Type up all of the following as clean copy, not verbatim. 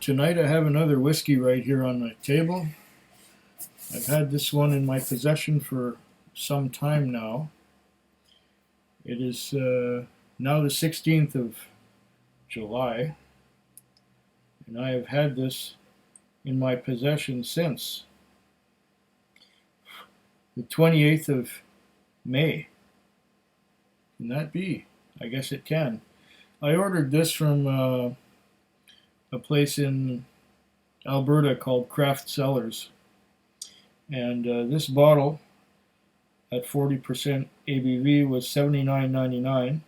Tonight I have another whiskey right here on my table. I've had this one in my possession for some time now. It is now the 16th of July, and I have had this in my possession since the 28th of May. Can that be? I guess it can. I ordered this from a place in Alberta called Craft Cellars, and this bottle at 40% ABV was $79.99.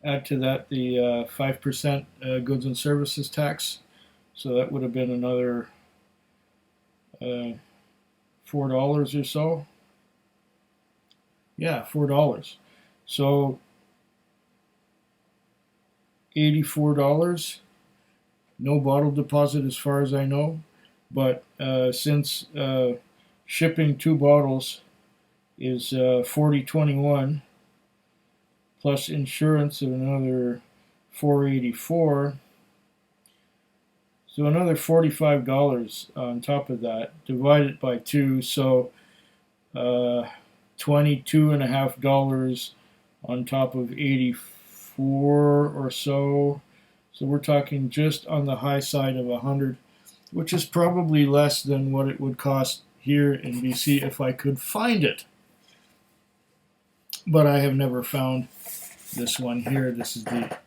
Add to that the 5% goods and services tax, so that would have been another $4 or so. Yeah, $4. So $84. No bottle deposit as far as I know, but since shipping 2 bottles is $40.21 plus insurance of another $4.84, so another $45 on top of that, divided by 2, so $22.50 on top of 84 or so. So we're talking just on the high side of 100, which is probably less than what it would cost here in BC if I could find it. But I have never found this one here. This is the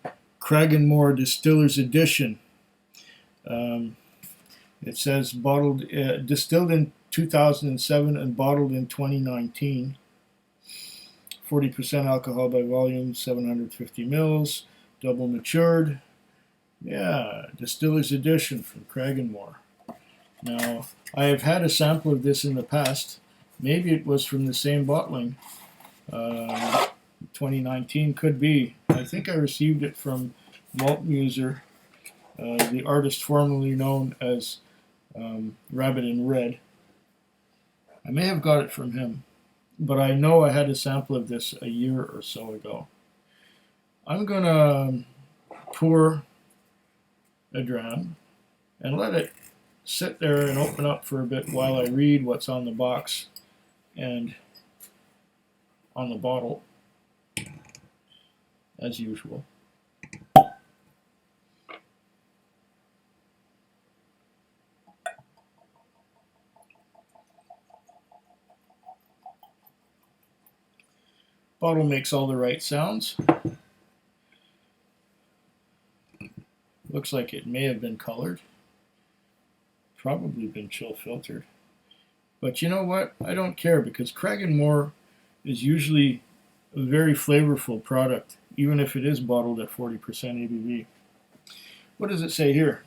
Cragganmore Distiller's Edition. It says bottled, distilled in 2007 and bottled in 2019. 40% alcohol by volume, 750 mils, double matured. Yeah, Distiller's Edition from Cragganmore. Now, I have had a sample of this in the past. Maybe it was from the same bottling. 2019 could be. I think I received it from Malt, the artist formerly known as Rabbit in Red. I may have got it from him, but I know I had a sample of this a year or so ago. I'm going to pour a dram and let it sit there and open up for a bit while I read what's on the box and on the bottle, as usual. Bottle makes all the right sounds. Looks like it may have been colored. Probably been chill filtered. But you know what? I don't care, because Cragganmore is usually a very flavorful product, even if it is bottled at 40% ABV. What does it say here?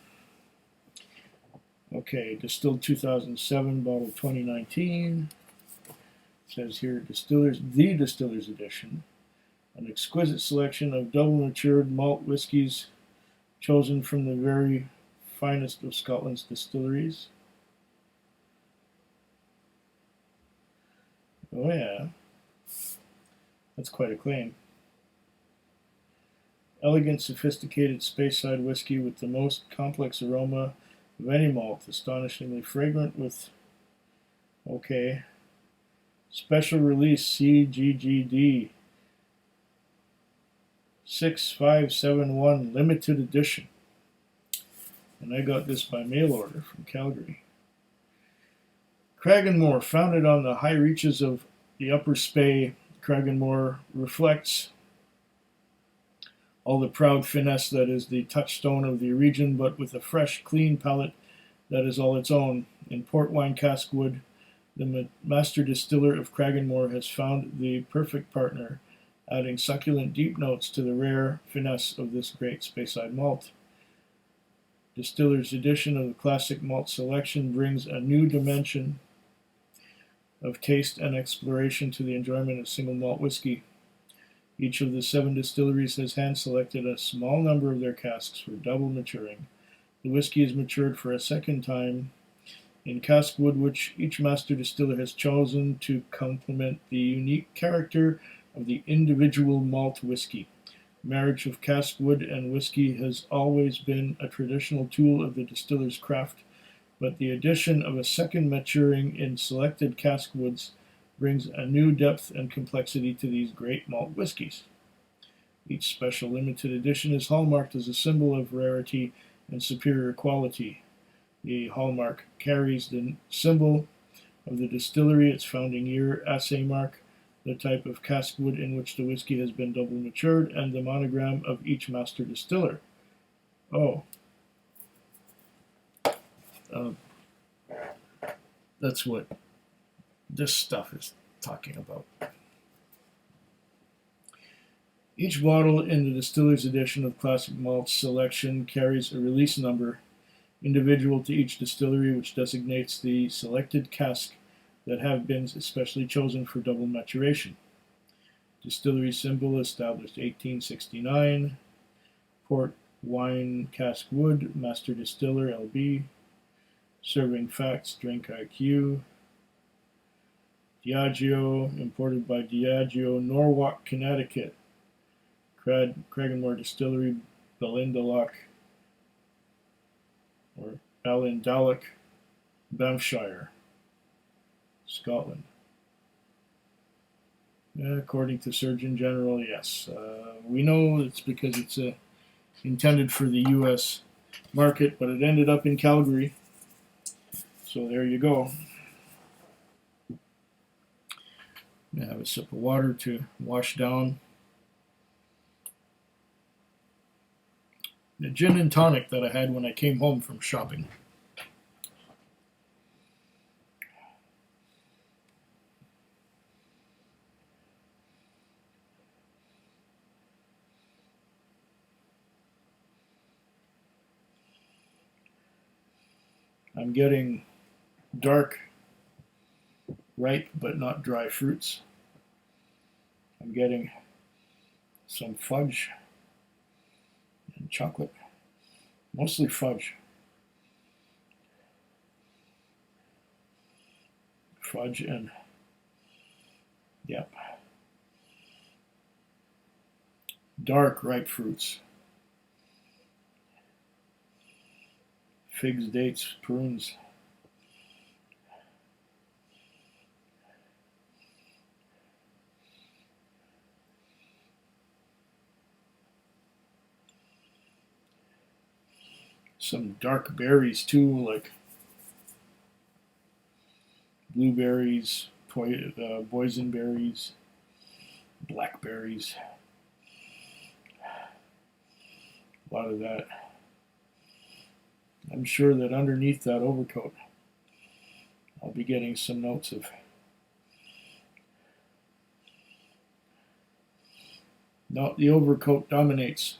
Okay, distilled 2007, bottled 2019. It says here, the Distiller's Edition, an exquisite selection of double matured malt whiskies chosen from the very finest of Scotland's distilleries. Oh yeah, that's quite a claim. Elegant, sophisticated Speyside whiskey with the most complex aroma of any malt, astonishingly fragrant with, okay, special release CGGD 6571 limited edition. And I got this by mail order from Calgary. Cragganmore, founded on the high reaches of the Upper Spey, Cragganmore reflects all the proud finesse that is the touchstone of the region, but with a fresh, clean palate that is all its own. In port wine cask wood, the master distiller of Cragganmore has found the perfect partner, adding succulent deep notes to the rare finesse of this great Speyside malt. Distiller's Edition of the classic malt selection brings a new dimension of taste and exploration to the enjoyment of single malt whiskey. Each of the 7 distilleries has hand-selected a small number of their casks for double maturing. The whiskey is matured for a second time in cask wood, which each master distiller has chosen to complement the unique character of the individual malt whiskey. Marriage of cask wood and whiskey has always been a traditional tool of the distiller's craft, but the addition of a second maturing in selected cask woods brings a new depth and complexity to these great malt whiskies. Each special limited edition is hallmarked as a symbol of rarity and superior quality. The hallmark carries the symbol of the distillery, its founding year, assay mark, the type of cask wood in which the whiskey has been double matured, and the monogram of each master distiller. Oh. That's what this stuff is talking about. Each bottle in the distiller's edition of Classic Malt's selection carries a release number individual to each distillery, which designates the selected cask that have been especially chosen for double maturation. Distillery symbol established 1869. Port wine cask wood, master distiller LB. Serving facts, drink IQ. Diageo, imported by Diageo, Norwalk, Connecticut. Cragganmore Distillery, Ballindock, or Ballindock, Banffshire, Scotland. According to Surgeon General, yes. We know it's because it's intended for the U.S. market, but it ended up in Calgary. So there you go. I'm going to have a sip of water to wash down the gin and tonic that I had when I came home from shopping. I'm getting dark, ripe but not dry fruits. I'm getting some fudge and chocolate, mostly fudge. Fudge and, yep, dark, ripe fruits. Figs, dates, prunes. Some dark berries too, like blueberries, boysenberries, blackberries. A lot of that. I'm sure that underneath that overcoat, I'll be getting some notes of no, the overcoat dominates.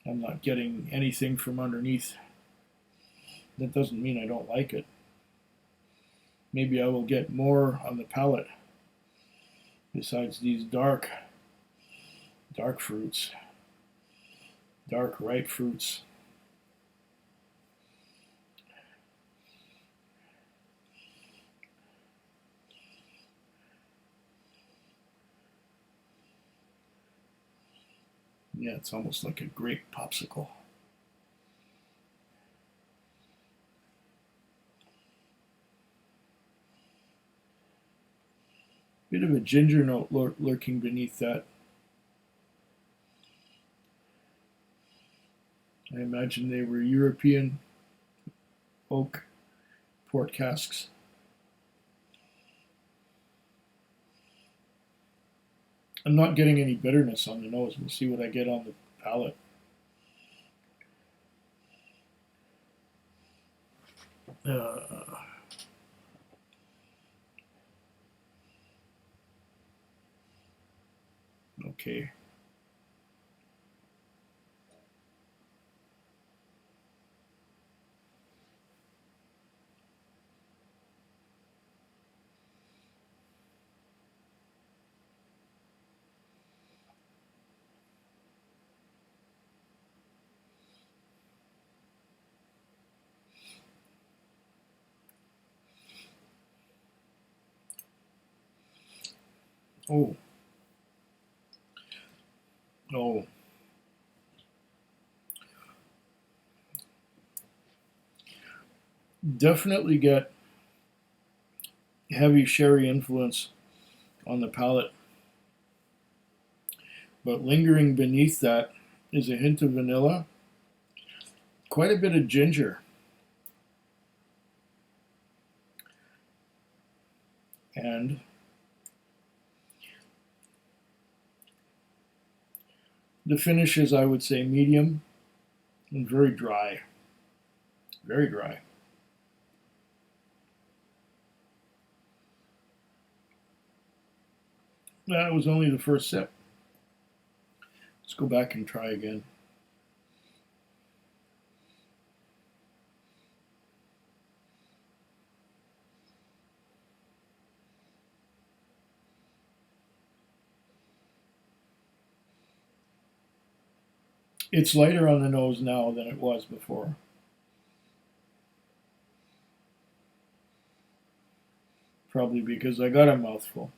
I'm not getting anything from underneath. That doesn't mean I don't like it. Maybe I will get more on the palate besides these dark fruits, dark ripe fruits. Yeah, it's almost like a grape popsicle. Bit of a ginger note lurking beneath that. I imagine they were European oak port casks. I'm not getting any bitterness on the nose. We'll see what I get on the palate. Okay. Oh. Oh, definitely get heavy sherry influence on the palate, but lingering beneath that is a hint of vanilla, quite a bit of ginger, and the finish is, I would say, medium and very dry. Very dry. That was only the first sip. Let's go back and try again. It's lighter on the nose now than it was before. Probably because I got a mouthful.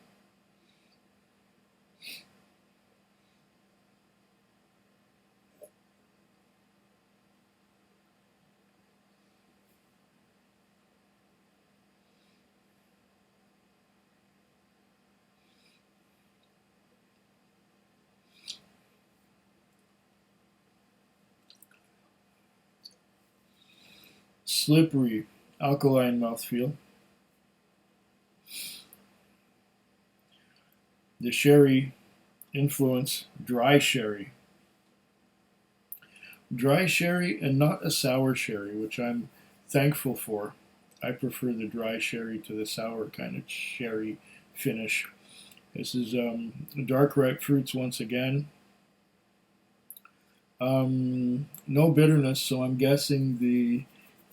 Slippery, alkaline mouthfeel. The sherry influence, dry sherry. Dry sherry and not a sour sherry, which I'm thankful for. I prefer the dry sherry to the sour kind of sherry finish. This is dark ripe fruits once again. No bitterness, so I'm guessing the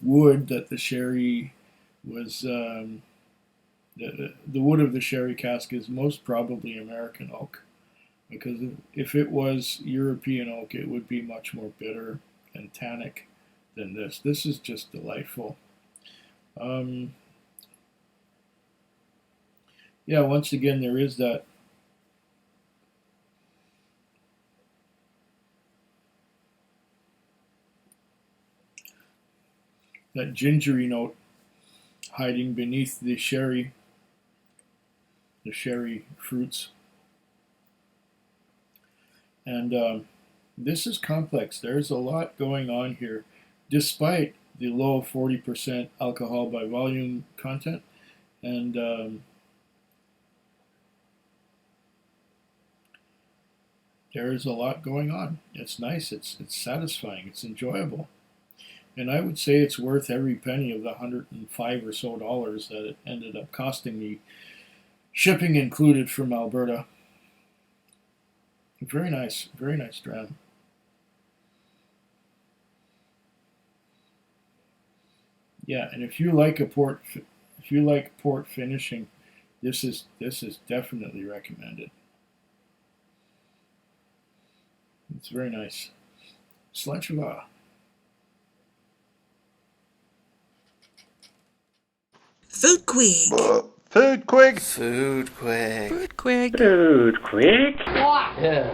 wood that the sherry was, the wood of the sherry cask is most probably American oak. Because if it was European oak, it would be much more bitter and tannic than this. This is just delightful. Yeah, once again, there is that gingery note hiding beneath the sherry fruits. And this is complex. There's a lot going on here, despite the low 40% alcohol by volume content. And there is a lot going on. It's nice. It's satisfying. It's enjoyable. And I would say it's worth every penny of the $105 or so that it ended up costing me, shipping included, from Alberta. Very nice dram. Yeah, and if you like port finishing, this is definitely recommended. It's very nice. Slancheva. Food Quig. Food Quig. Food Quig. Food Quig. Food Quig. Yeah.